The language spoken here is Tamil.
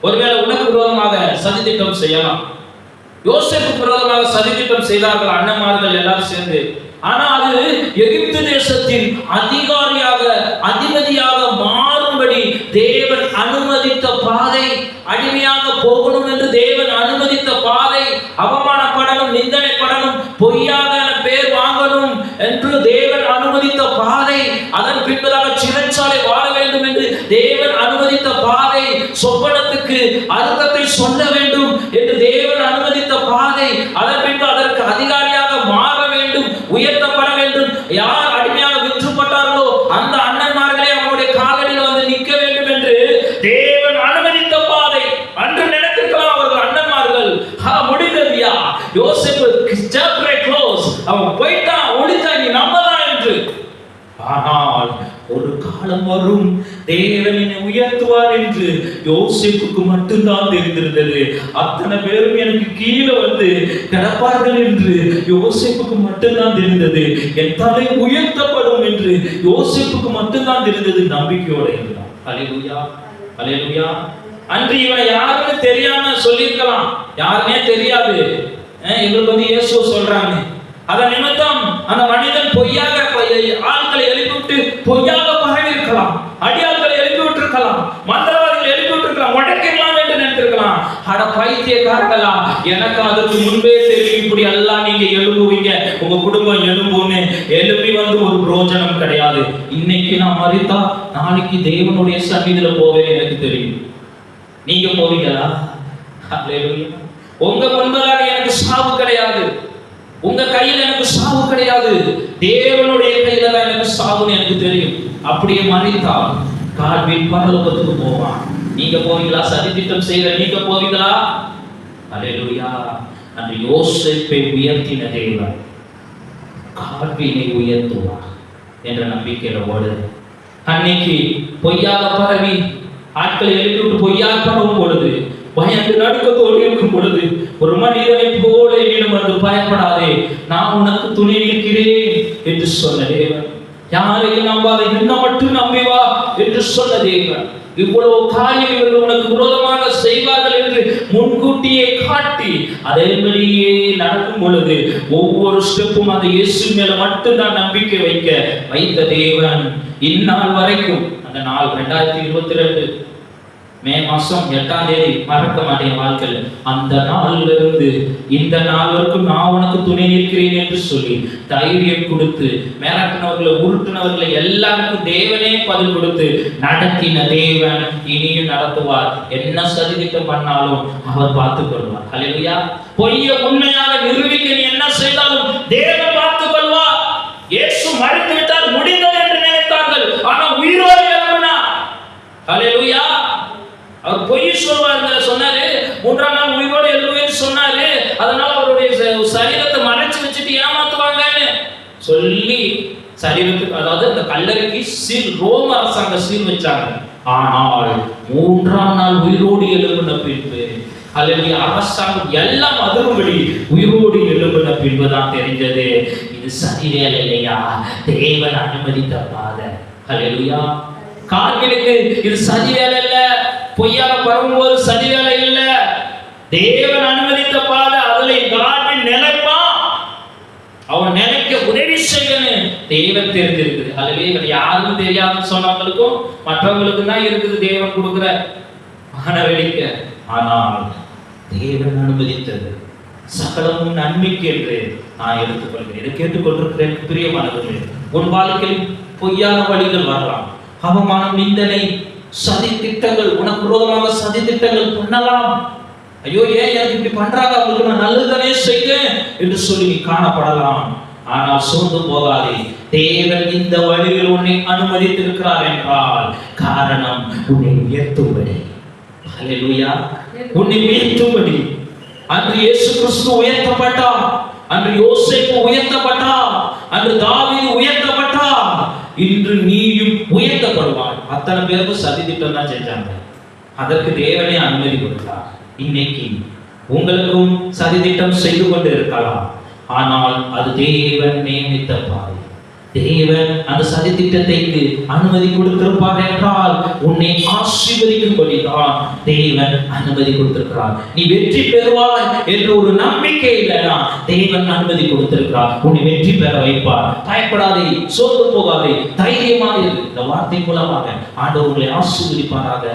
ஒருவேளை உனக்கு விரோதமாக சதித்திட்டம் செய்யலாம். யோசேப்புக்கு விரோதமாக சதித்திட்டம் செய்தார்கள் அண்ணன்மார்கள் எல்லாரும் சேர்ந்து. ஆனா அது எகிப்து தேசத்தின் அதிகாரியாக அதிபதியாக மாறும்படி தேவன் அனுமதித்த பாதை, அடிமையாக போகணும் என்று தேவன் அனுமதித்த பாதை, அவமானப்படணும், நிந்தனைப்படணும், பொய்யாக பேர் வாங்கணும் என்று தேவன் அனுமதித்த பாதை, அதன் பின்பதாக சிறைச்சாலை வாழ வேண்டும் என்று தேவன் அனுமதித்த பாதை, சொப்பனத்துக்கு அர்த்தத்தை சொல்ல வேண்டும் என்று தேவன் அனுமதித்த பாதை, அதன் பின்பு அதற்கு அதிகாரியாக மாற வேண்டும், உயர்த்தப்பட வேண்டும். யார் அடிமையாக விற்றுப்பட்டார்களோ அந்த அண்ணன்மார்களே அவருடைய காலடியில் வந்து நிற்க வேண்டும் என்று தேவன் அனுமதித்த பாதை. அன்று நினைத்திருக்கலாம் அவர்கள் அண்ணன்மார்கள், முடிந்ததியா யோசேப்பு அவன் போயிட்டான், ஒளித்தான், நீ நம்பலாம் என்று. ஆனால் ஒரு காலம் வரும் தேவன் என்னை உயர்த்துவார் என்று யோசேப்புக்கு மட்டும்தான் தெரிந்திருந்தது. அத்தனை பேரும் எனக்கு கீழே வந்து கிடப்பார்கள் என்று யோசேப்புக்கு மட்டும்தான் தெரிந்தது. என் தலை உயர்த்தப்படும் என்று யோசேப்புக்கு மட்டும்தான் தெரிந்தது. நம்பிக்கையோடு இருந்தான். அல்லேலூயா, அல்லேலூயா. அன்று இவனை யாருன்னு தெரியாம சொல்லியிருக்கலாம், யாருன்னே தெரியாது, எங்களுக்கு வந்து இயேசு சொல்றாங்க. அதன் நிமித்தம் அந்த மனிதன் பொய்யாக ஆட்களை எழுப்பிவிட்டு பொய்யாக பரவி இருக்கலாம், அடியாட்களை எழுப்பிவிட்டு இருக்கலாம், மந்திரவாதிகள் எழுப்பிவிட்டு இருக்கலாம், உடைக்கலாம் என்று நினைத்திருக்கலாம். அட பைத்தியக்காரங்களா, எனக்கு அதற்கு முன்பே தெரியும் இப்படி எல்லாம் நீங்க எழும்புவீங்க, உங்க குடும்பம் எழும்புன்னு. எழுப்பி வந்து ஒரு பிரோஜனம் கிடையாது. இன்னைக்கு நான் மரித்தா நாளைக்கு தேவனுடைய சந்நிதியில போவேன் எனக்கு தெரியும். நீங்க போவீங்களா? உங்க முன்பதாக எனக்கு சாவு கிடையாது, உங்க கையில எனக்கு சாவு கிடையாது, தேவனுடைய கையில தான் எனக்கு சாவுன்னு எனக்கு தெரியும். அப்படியே மறித்தால் கார்வின் பரலோகத்துக்கு போவான். நீங்க போவீங்களா? சதித்திட்டம் செய்த நீங்க போவீங்களா? அல்லேலூயா. அந்த யோசேப்பை உயர்த்தின தேவன் கார்வினை உயர்த்துவார் என்ற நம்பிக்கையில ஓடுது. அன்னைக்கு பொய்யாக பரவி ஆட்களை எழுப்பிவிட்டு பொய்யாக பரவும் பொழுது, பயந்து நடுக்கத்தோடு இருக்கும் பொழுது, ஒரு மனிதனை போல என்னிடம் வந்து பயப்படாதே, நான் உனக்கு துணை நிற்கிறேன் என்று சொன்ன தேவன். யாரையும் நம்பாத, என்ன மட்டும் நம்பி வா என்று சொன்ன தேவன். இவ்வளவு காரியம் இவர்கள் உனக்கு விரோதமாக செய்வார்கள் என்று முன்கூட்டியே காட்டி அதேபடியே நடக்கும் பொழுது ஒவ்வொரு ஸ்டெப்பும் அந்த இயேசு மேல மட்டும் தான் நம்பிக்கை வைத்த தேவன் இந்நாள் வரைக்கும். அந்த நாள் 2022 மே மாசம் 8ஆம் தேதி மறக்க மாட்டேன் வாழ்க்கையில். அந்த நாள்ல இருந்து இந்த நாள் வரைக்கும் நான் உனக்கு துணை நிற்கிறேன் என்று சொல்லி தைரியம் கொடுத்து மிரட்டினவர்களை உருட்டினவர்களை எல்லாருக்கும் தேவனே பதில் கொடுத்து நடத்தின தேவன் இனியும் நடத்துவார். என்ன சதித்திட்டம் பண்ணாலும் அவர் பார்த்துக் கொள்வார். அல்லேலூயா. பொய்ய உண்மையாக நிரூபிக்க நீ என்ன செய்தாலும் தேவன் பார்த்துக் கொள்வார். இயேசு மரித்து விட்டார், முடிந்தது என்று நினைத்தார்கள், ஆனா உயிரோடு எழும்பினார். அல்லேலூயா. அவர் பொய் சொன்னாரு, 3ஆம் நாள் உயிரோடு எழுவேன்னு சொன்னாரு. அதனால அவருடைய சரீரத்தை மறைச்சு வச்சுட்டு ஏமாத்துவாங்கன்னு சொல்லி சரீரத்துக்கு, அதாவது அந்த கல்லறைக்கு சீல், ரோம அரசாங்க சீல் வச்சாங்க. ஆனால் 3ஆம் நாள் உயிரோடு எழும்பின பின்பு, அல்லது அரசாங்கம் எல்லாம் அதிரும்படி உயிரோடு எழும்பின பின்புதான் தெரிஞ்சது இது சரி வேலை இல்லையா, தேவன் அனுமதித்த பாதை. அல்லேலூயா. கார்கிலுக்கு இது சரி வேலை இல்ல, பொய்யாக பரவும்போது சரி வேலை இல்ல, தேவன் அனுமதித்த பாதை. அதுல கார்கில் நினைப்பான், அவன் நினைக்க உதவி செய்யணும், தேவன் தெரிஞ்சிருக்குது. அல்லவே யாரும் தெரியாதுன்னு சொன்னவங்களுக்கும் மற்றவங்களுக்கும் தான் இருக்குது தேவன் கொடுக்கிற மனவெளிக்க. ஆனால் தேவன் அனுமதித்தது சகலமும் நன்மைக்கு என்று நான் எடுத்துக்கொள்கிறேன். இதை கேட்டுக்கொண்டிருக்கிறேன் பிரியமானவர்களே. உன் வாழ்க்கையில் பொய்யான வழிகள் வரலாம், அவமானம், நிந்தனை, சதி திட்டங்கள், உனக்கு விரோதமாக சதி திட்டங்கள் பண்ணலாம். ஐயோ ஏன் எனக்கு இப்படி பண்றாங்க, அவங்களுக்கு நான் நல்லதுதானே செய்தேன் என்று சொல்லி நீ காணப்படலாம். ஆனால் சோர்ந்து போகாதே, தேவன் இந்த வழியில் உன்னை அனுமதித்திருக்கிறார் என்றால் காரணம் உன்னை உயர்த்தும்படி. அல்லேலூயா. உன்னை உயர்த்தும்படி. அன்று இயேசு கிறிஸ்து உயர்த்தப்பட்டார், அன்று யோசேப்பு உயர்த்தப்பட்டார், அன்று தாவீது உயர்த்தப்பட்டார், இன்று நீயும் உயர்த்தப்படுவாய். அத்தனை பேருக்கும் சதி திட்டம் தான் செஞ்சாங்க, அதற்கு தேவனே அனுமதி கொடுத்தார். இன்னைக்கு உங்களுக்கும் சதி திட்டம் செய்து கொண்டு இருக்கலாம், ஆனால் அது தேவன் நியமித்த பாதை, தேவன் அந்த சதி திட்டத்திற்கு அனுமதி கொடுத்திருப்பார் என்றால் உன்னை ஆசீர்வதிக்கும்படிதான் தேவன் அனுமதி கொடுத்திருக்கிறார். நீ வெற்றி பெறுவாய் என்ற ஒரு நம்பிக்கையில தான் தேவன் அனுமதி கொடுத்திருக்கிறார். உன்னை வெற்றி பெற வைப்பார். பயப்படாதே, சோர்ந்து போகாதே, தைரியமாக இரு. இந்த வார்த்தை மூலமாக ஆண்டவர் உங்களை ஆசீர்வதிப்பாராக.